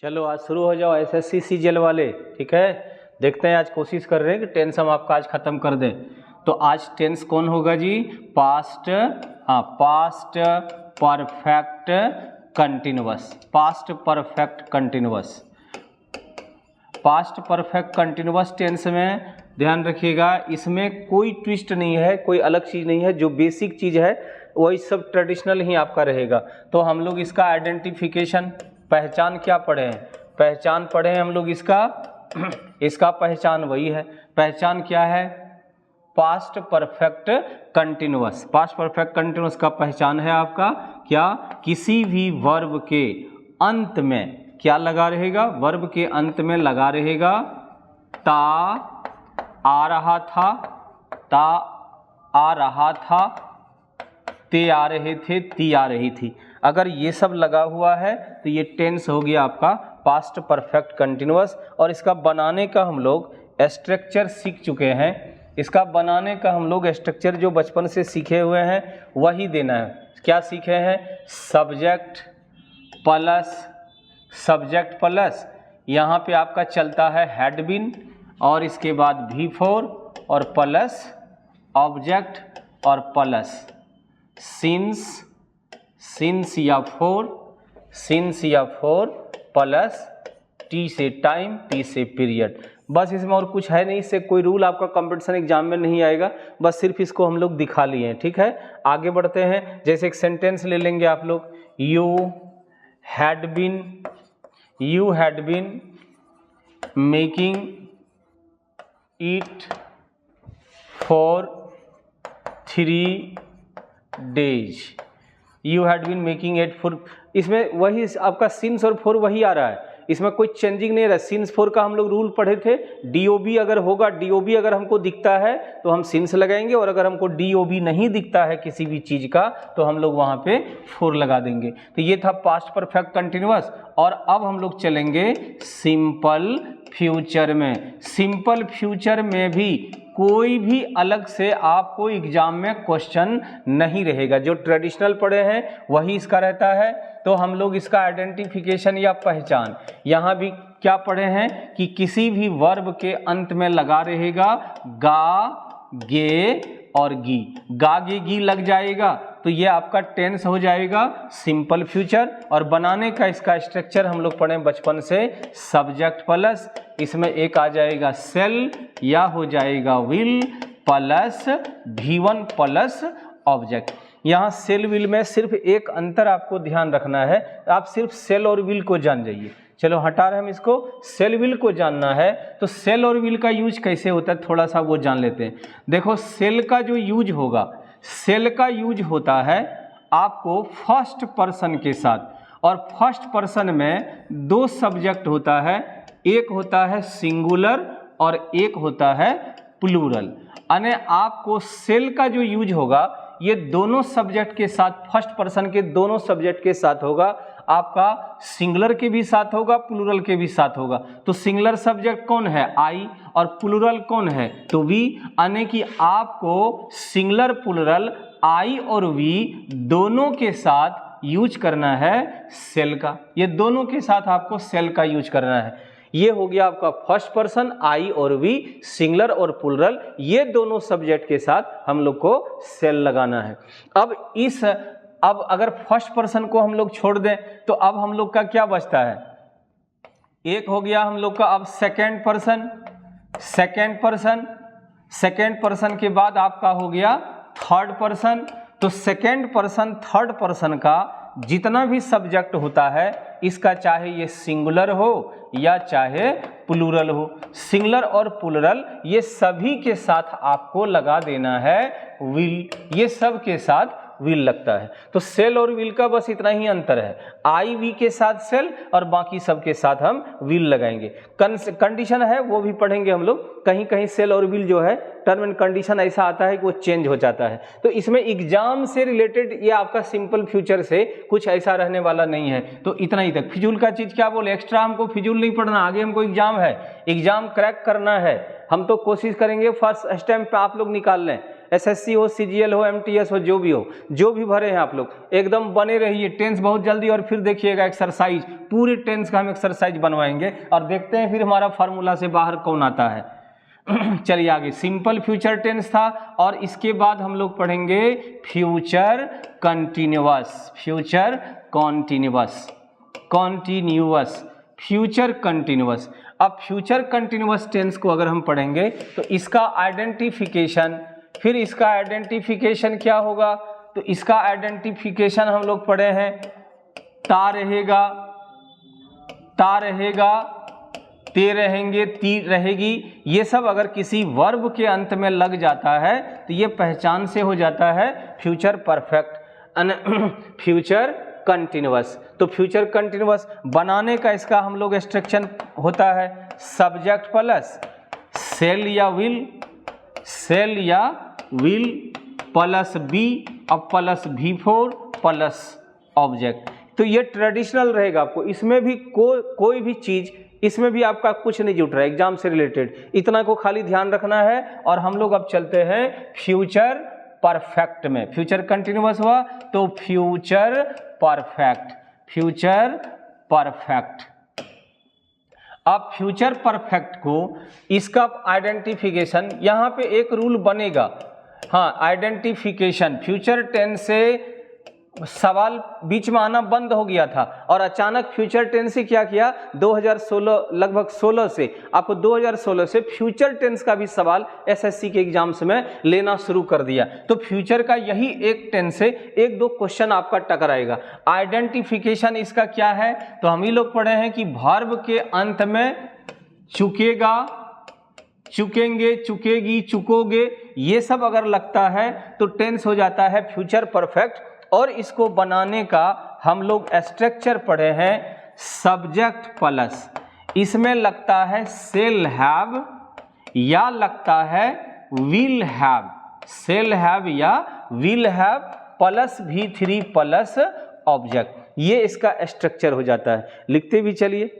चलो आज शुरू हो जाओ एसएससी सीजीएल वाले, ठीक है। देखते हैं, आज कोशिश कर रहे हैं कि टेंस हम आपका आज खत्म कर दें। तो आज टेंस कौन होगा जी? Past, past perfect continuous. Past perfect continuous, past perfect continuous tense में ध्यान रखिएगा, इसमें कोई ट्विस्ट नहीं है, कोई अलग चीज़ नहीं है। जो बेसिक चीज़ है वही सब ट्रेडिशनल ही आपका रहेगा। तो हम लोग इसका आइडेंटिफिकेशन, पहचान क्या पढ़े हैं? पहचान पढ़े हैं हम लोग इसका इसका पहचान वही है। पहचान क्या है? Past perfect continuous. Past perfect continuous का पहचान है आपका क्या? किसी भी वर्ब के अंत में क्या लगा रहेगा? वर्ब के अंत में लगा रहेगा ता आ रहा था, ता आ रहा था, ते आ रहे थे, ती आ रही थी। अगर ये सब लगा हुआ है तो ये टेंस हो गया आपका पास्ट परफेक्ट कंटिन्यूअस। और इसका बनाने का हम लोग स्ट्रक्चर सीख चुके हैं। इसका बनाने का हम लोग स्ट्रक्चर जो बचपन से सीखे हुए हैं वही देना है। क्या सीखे हैं? सब्जेक्ट प्लस, सब्जेक्ट प्लस यहाँ पे आपका चलता है हैड बीन, और इसके बाद V4 और प्लस ऑब्जेक्ट और प्लस सिंस, सिंस या फोर, सिंस या फोर प्लस टी से टाइम, टी से पीरियड। बस इसमें और कुछ है नहीं। इससे कोई रूल आपका कंपटीशन एग्जाम में नहीं आएगा, बस सिर्फ इसको हम लोग दिखा लिए हैं, ठीक है। आगे बढ़ते हैं। जैसे एक सेंटेंस ले लेंगे आप लोग, you had been making it for 3 days। You had been making it for, इसमें वही आपका सिंस और फोर वही आ रहा है, इसमें कोई चेंजिंग नहीं रहा। सिंस फोर का हम लोग रूल पढ़े थे, डीओबी अगर होगा, डीओबी अगर हमको दिखता है तो हम सिंस लगाएंगे, और अगर हमको डीओबी नहीं दिखता है किसी भी चीज़ का तो हम लोग वहाँ पे फोर लगा देंगे। तो ये था पास्ट परफेक्ट कंटिन्यूअस। और अब हम लोग चलेंगे सिंपल फ्यूचर में। सिंपल फ्यूचर में भी कोई भी अलग से आपको एग्जाम में क्वेश्चन नहीं रहेगा। जो ट्रेडिशनल पढ़े हैं वही इसका रहता है। तो हम लोग इसका आइडेंटिफिकेशन या पहचान यहाँ भी क्या पढ़े हैं कि किसी भी वर्ब के अंत में लगा रहेगा गा, गे और गी। गा, गे, गी लग जाएगा तो ये आपका टेंस हो जाएगा सिंपल फ्यूचर। और बनाने का इसका स्ट्रक्चर हम लोग पढ़े बचपन से, सब्जेक्ट प्लस, इसमें एक आ जाएगा सेल या हो जाएगा will plus V1 plus object. यहाँ सेल विल में सिर्फ एक अंतर आपको ध्यान रखना है, आप सिर्फ सेल और विल को जान जाइए। चलो हटा रहे हम इसको, सेल विल को जानना है तो सेल और विल का यूज कैसे होता है थोड़ा सा वो जान लेते हैं। देखो सेल का जो यूज होगा, सेल का यूज होता है आपको फर्स्ट पर्सन के साथ, और फर्स्ट पर्सन में 2 सब्जेक्ट होता है, एक होता है सिंगुलर और एक होता है प्लूरल। यानी आपको सेल का जो यूज होगा ये दोनों सब्जेक्ट के साथ, फर्स्ट पर्सन के दोनों सब्जेक्ट के साथ होगा। आपका सिंगुलर के भी साथ होगा, प्लूरल के भी साथ होगा। तो सिंगुलर सब्जेक्ट कौन है? आई, और प्लूरल कौन है? तो वी। यानी कि आपको सिंगुलर प्लूरल आई और वी दोनों के साथ यूज करना है सेल का। ये दोनों के साथ आपको सेल का यूज करना है। ये हो गया आपका फर्स्ट पर्सन, आई और वी, सिंगुलर और प्लूरल, ये दोनों सब्जेक्ट के साथ हम लोग को सेल लगाना है। अब अगर फर्स्ट पर्सन को हम लोग छोड़ दें तो अब हम लोग का क्या बचता है? एक हो गया हम लोग का अब second person, second person, second person के बाद आपका हो गया थर्ड पर्सन। तो सेकेंड पर्सन, थर्ड पर्सन का जितना भी सब्जेक्ट होता है, इसका चाहे ये सिंगुलर हो या चाहे प्लूरल हो, सिंगुलर और प्लूरल ये सभी के साथ आपको लगा देना है विल। ये सब के साथ विल लगता है। तो सेल और विल का बस इतना ही अंतर है, आई वी के साथ सेल और बाकी सब के साथ हम विल लगाएंगे। कंडीशन है वो भी पढ़ेंगे हम लोग, कहीं कहीं सेल और विल जो है टर्म एंड कंडीशन ऐसा आता है कि वो चेंज हो जाता है। तो इसमें एग्जाम से रिलेटेड ये आपका सिंपल फ्यूचर से कुछ ऐसा रहने वाला नहीं है। तो इतना ही तक। फिजूल का चीज़ क्या बोले, एक्स्ट्रा हमको फिजूल नहीं पढ़ना, आगे हमको एग्जाम है, एग्जाम क्रैक करना है। हम तो कोशिश करेंगे फर्स्ट अटेम्प्ट पे आप लोग निकाल लें, एसएससी हो, सीजीएल हो, एमटीएस हो, जो भी हो, जो भी भरे हैं आप लोग एकदम बने रहिए। टेंस बहुत जल्दी, और फिर देखिएगा एक्सरसाइज, पूरी टेंस का हम एक्सरसाइज बनवाएंगे और देखते हैं फिर हमारा फार्मूला से बाहर कौन आता है। चलिए आगे, सिंपल फ्यूचर टेंस था और इसके बाद हम लोग पढ़ेंगे future continuous. Future continuous, continuous, future continuous. अब फ्यूचर कंटिन्यूअस टेंस को अगर हम पढ़ेंगे तो इसका आइडेंटिफिकेशन, फिर इसका आइडेंटिफिकेशन क्या होगा, तो इसका आइडेंटिफिकेशन हम लोग पढ़े हैं, ता रहेगा, ता रहेगा, ते रहेंगे, ती रहेगी। ये सब अगर किसी वर्ब के अंत में लग जाता है तो ये पहचान से हो जाता है फ्यूचर परफेक्ट, फ्यूचर कंटिन्यूअस। तो फ्यूचर कंटिन्यूअस बनाने का इसका हम लोग स्ट्रक्चर होता है सब्जेक्ट प्लस सेल या विल, सेल या विल प्लस बी और प्लस V4 प्लस ऑब्जेक्ट। तो ये ट्रेडिशनल रहेगा आपको, इसमें भी कोई भी चीज़, इसमें भी आपका कुछ नहीं जुट रहा है एग्जाम से रिलेटेड, इतना को खाली ध्यान रखना है। और हम लोग अब चलते हैं फ्यूचर परफेक्ट में। फ्यूचर कंटिन्यूअस हुआ तो फ्यूचर परफेक्ट, फ्यूचर परफेक्ट। अब फ्यूचर परफेक्ट को इसका आइडेंटिफिकेशन, यहाँ पे एक रूल बनेगा, हाँ आइडेंटिफिकेशन। फ्यूचर टेंस से सवाल बीच में आना बंद हो गया था और अचानक फ्यूचर टेंस से क्या किया, 2016 लगभग 16 से आपको 2016 से फ्यूचर टेंस का भी सवाल एसएससी के एग्जाम्स में लेना शुरू कर दिया। तो फ्यूचर का यही एक टेंस से एक दो क्वेश्चन आपका टकराएगा। आइडेंटिफिकेशन इसका क्या है, तो हम ही लोग पढ़े हैं कि वर्ब के अंत में चुकेगा, चुकेंगे, चुकेगी, चुकोगे, ये सब अगर लगता है तो टेंस हो जाता है फ्यूचर परफेक्ट। और इसको बनाने का हम लोग स्ट्रक्चर पढ़े हैं सब्जेक्ट प्लस, इसमें लगता है सेल हैव या लगता है विल हैव, सेल हैव या will have plus V3 plus object, ये इसका स्ट्रक्चर हो जाता है। लिखते भी चलिए,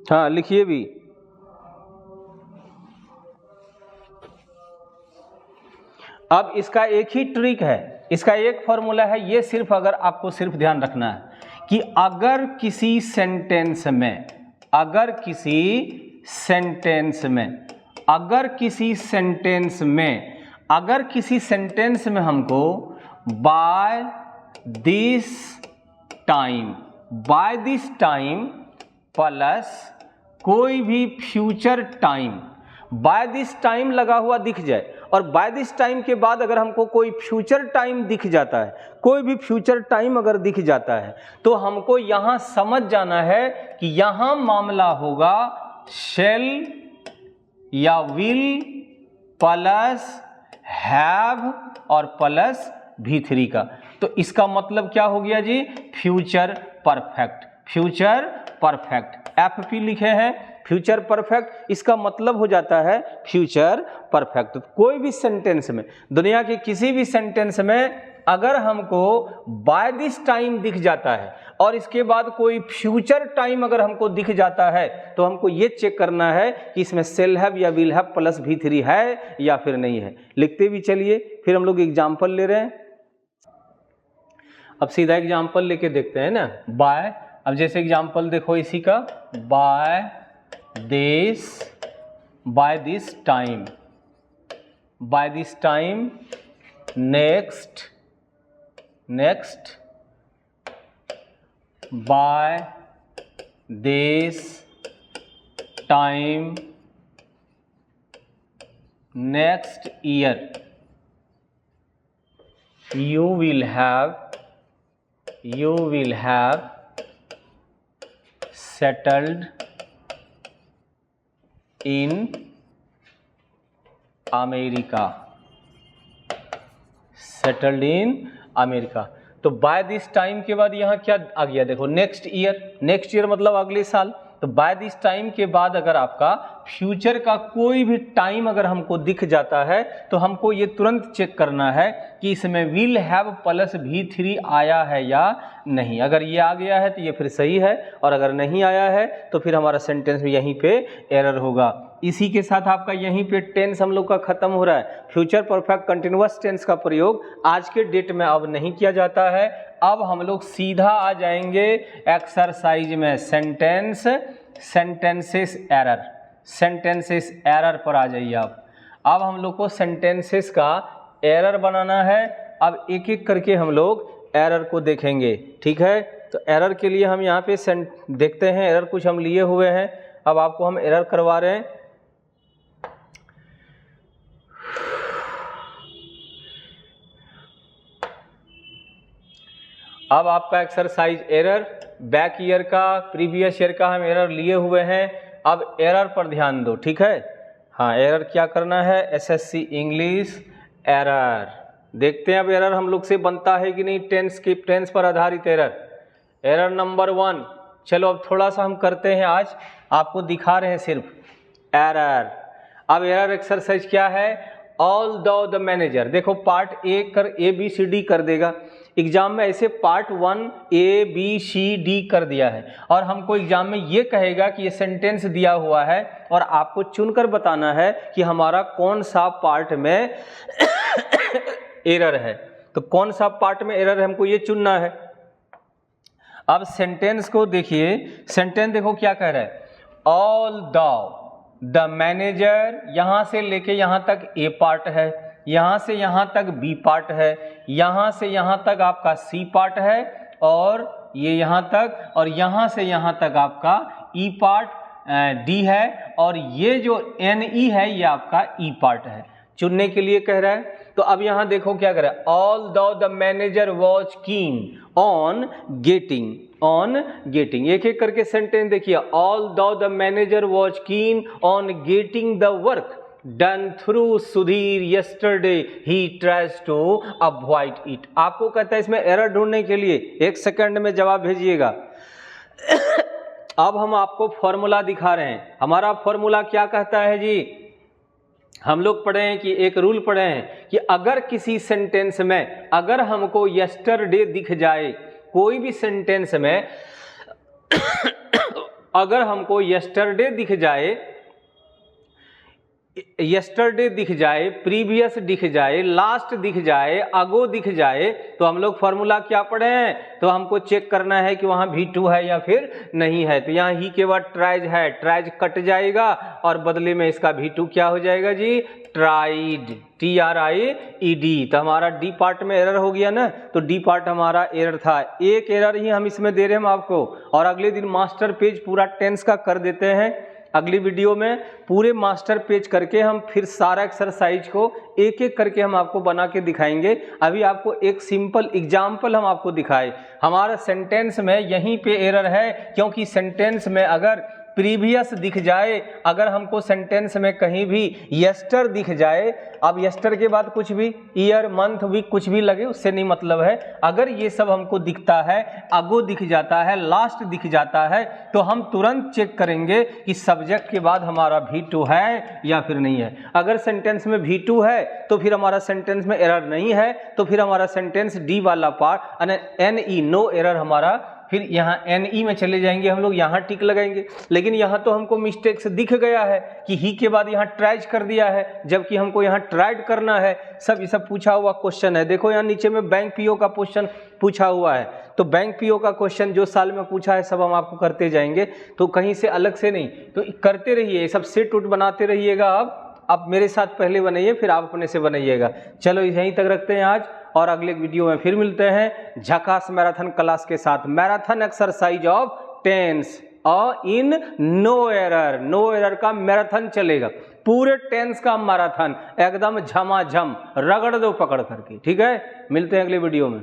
हाँ लिखिए भी। अब इसका एक ही ट्रिक है, इसका एक फॉर्मूला है, ये सिर्फ अगर आपको सिर्फ ध्यान रखना है कि अगर किसी सेंटेंस में, अगर किसी सेंटेंस में, अगर किसी सेंटेंस में, अगर किसी सेंटेंस में हमको by this time, by this time plus कोई भी future time, by this time लगा हुआ दिख जाए और बाय दिस टाइम के बाद अगर हमको कोई फ्यूचर टाइम दिख जाता है, कोई भी फ्यूचर टाइम अगर दिख जाता है, तो हमको यहां समझ जाना है कि यहां मामला होगा शेल या विल प्लस हैव और प्लस V3 का। तो इसका मतलब क्या हो गया जी, future perfect, future perfect, FP लिखे हैं फ्यूचर परफेक्ट, इसका मतलब हो जाता है फ्यूचर परफेक्ट। कोई भी सेंटेंस में, दुनिया के किसी भी सेंटेंस में अगर हमको बाय दिस टाइम दिख जाता है और इसके बाद कोई फ्यूचर टाइम अगर हमको दिख जाता है, तो हमको ये चेक करना है कि इसमें सेल हैव या विल हैव प्लस V3 है या फिर नहीं है। लिखते भी चलिए, फिर हम लोग एग्जाम्पल ले रहे हैं। अब सीधा एग्जाम्पल लेके देखते हैं ना, बाय, अब जैसे एग्जाम्पल देखो इसी का, by this time, by this time, next, next, by this time next year you will have settled in America, settled in America. तो बाय दिस टाइम के बाद यहाँ क्या आ गया, देखो नेक्स्ट ईयर, नेक्स्ट ईयर मतलब अगले साल। तो बाय दिस टाइम के बाद अगर आपका फ्यूचर का कोई भी टाइम अगर हमको दिख जाता है तो हमको ये तुरंत चेक करना है कि इसमें विल हैव प्लस V3 आया है या नहीं। अगर ये आ गया है तो ये फिर सही है, और अगर नहीं आया है तो फिर हमारा सेंटेंस में यहीं पे एरर होगा। इसी के साथ आपका यहीं पे टेंस हम लोग का खत्म हो रहा है। फ्यूचर परफेक्ट कंटिन्यूअस टेंस का प्रयोग आज के डेट में अब नहीं किया जाता है। अब हम लोग सीधा आ जाएंगे एक्सरसाइज में, सेंटेंसेस एरर, सेंटेंसेस एरर पर आ जाइए आप। अब हम लोग को सेंटेंसेस का एरर बनाना है। अब एक एक करके हम लोग एरर को देखेंगे, ठीक है। तो एरर के लिए हम यहाँ पे देखते हैं, एरर कुछ हम लिए हुए हैं। अब आपको हम एरर करवा रहे हैं। अब आपका एक्सरसाइज एरर, बैक ईयर का, प्रीवियस ईयर का हम एरर लिए हुए हैं। अब एरर पर ध्यान दो, ठीक है। हाँ, एरर क्या करना है, एसएससी इंग्लिश एरर। देखते हैं अब एरर हम लोग से बनता है कि नहीं, टेंस पर आधारित एरर। एरर नंबर 1, चलो अब थोड़ा सा हम करते हैं, आज आपको दिखा रहे हैं सिर्फ एरर। अब एरर एक्सरसाइज क्या है, ऑल द मैनेजर। देखो पार्ट ABCD कर देगा एग्जाम में, ऐसे पार्ट 1 ABCD कर दिया है, और हमको एग्जाम में ये कहेगा कि ये सेंटेंस दिया हुआ है और आपको चुनकर बताना है कि हमारा कौन सा पार्ट में एरर है। तो कौन सा पार्ट में एरर है हमको ये चुनना है। अब सेंटेंस को देखिए, सेंटेंस देखो क्या कह रहा है, ऑल द मैनेजर, यहां से लेके यहां तक A पार्ट है, यहाँ से यहाँ तक B पार्ट है, यहाँ से यहाँ तक आपका C पार्ट है, और ये यहाँ तक, और यहाँ से यहाँ तक आपका E पार्ट D है, और ये जो NE है ये आपका E पार्ट है। चुनने के लिए कह रहा है। तो अब यहाँ देखो क्या कह रहा है, all the manager was keen on getting. एक एक करके सेंटेंस देखिए, all the manager was keen on getting the work done through Sudhir yesterday he tries to avoid it। आपको कहता है इसमें एरर ढूंढने के लिए 1 सेकंड में जवाब भेजिएगा। अब हम आपको फॉर्मूला दिखा रहे हैं। हमारा फॉर्मूला क्या कहता है जी, हम लोग पढ़े हैं कि एक रूल पढ़े हैं कि अगर किसी सेंटेंस में अगर हमको yesterday दिख जाए, कोई भी सेंटेंस में अगर हमको yesterday दिख जाए, यस्टरडे दिख जाए, प्रीवियस दिख जाए, लास्ट दिख जाए, अगो दिख जाए, तो हम लोग फॉर्मूला क्या पढ़े हैं, तो हमको चेक करना है कि वहाँ V2 है या फिर नहीं है। तो यहाँ ही के बाद ट्राइज है, ट्राइज कट जाएगा और बदले में इसका V2 क्या हो जाएगा जी, ट्राइड, TRIED। तो हमारा D पार्ट में एरर हो गया ना, तो D पार्ट हमारा एरर था। एक एरर ही हम इसमें दे रहे हैं हम आपको, और अगले दिन मास्टर पेज पूरा टेंस का कर देते हैं। अगली वीडियो में पूरे मास्टर पेज करके हम फिर सारा एक्सरसाइज को एक एक करके हम आपको बना के दिखाएंगे। अभी आपको एक सिंपल एग्जाम्पल हम आपको दिखाए। हमारा सेंटेंस में यहीं पे एरर है, क्योंकि सेंटेंस में अगर प्रीवियस दिख जाए, अगर हमको सेंटेंस में कहीं भी यस्टर दिख जाए, अब यस्टर के बाद कुछ भी ईयर मंथ वीक कुछ भी लगे उससे नहीं मतलब है। अगर ये सब हमको दिखता है, अगो दिख जाता है, लास्ट दिख जाता है, तो हम तुरंत चेक करेंगे कि सब्जेक्ट के बाद हमारा V2 है या फिर नहीं है। अगर सेंटेंस में V2 है तो फिर हमारा सेंटेंस में एरर नहीं है, तो फिर हमारा सेंटेंस D वाला पार्ट NE नो एरर हमारा, फिर यहाँ NE में चले जाएंगे हम लोग, यहाँ टिक लगाएंगे। लेकिन यहाँ तो हमको मिस्टेक से दिख गया है कि ही के बाद यहाँ ट्राइज कर दिया है, जबकि हमको यहाँ ट्राइड करना है। सब ये सब पूछा हुआ क्वेश्चन है। देखो यहाँ नीचे में बैंक PO का क्वेश्चन पूछा हुआ है, तो बैंक PO का क्वेश्चन जो साल में पूछा है सब हम आपको करते जाएंगे, तो कहीं से अलग से नहीं, तो करते रहिए, सब सेट उट बनाते रहिएगा। आप मेरे साथ पहले बनाइए, फिर आप अपने से बनाइएगा। चलो यहीं तक रखते हैं आज, और अगले वीडियो में फिर मिलते हैं झकास मैराथन क्लास के साथ। मैराथन एक्सरसाइज ऑफ टेंस और इन नो एरर, नो एरर का मैराथन चलेगा, पूरे टेंस का मैराथन एकदम झमाझम रगड़ दो पकड़ करके। ठीक है, मिलते हैं अगले वीडियो में।